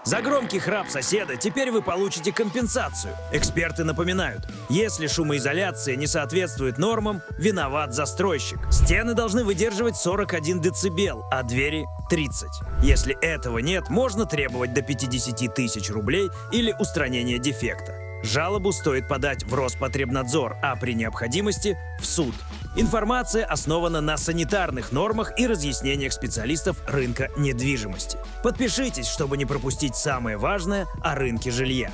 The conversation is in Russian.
За громкий храп соседа теперь вы получите компенсацию. Эксперты напоминают, если шумоизоляция не соответствует нормам, виноват застройщик. Стены должны выдерживать 41 дБ, а двери — 30. Если этого нет, можно требовать до 50 тысяч рублей или устранения дефекта. Жалобу стоит подать в Роспотребнадзор, а при необходимости — в суд. Информация основана на санитарных нормах и разъяснениях специалистов рынка недвижимости. Подпишитесь, чтобы не пропустить самое важное о рынке жилья.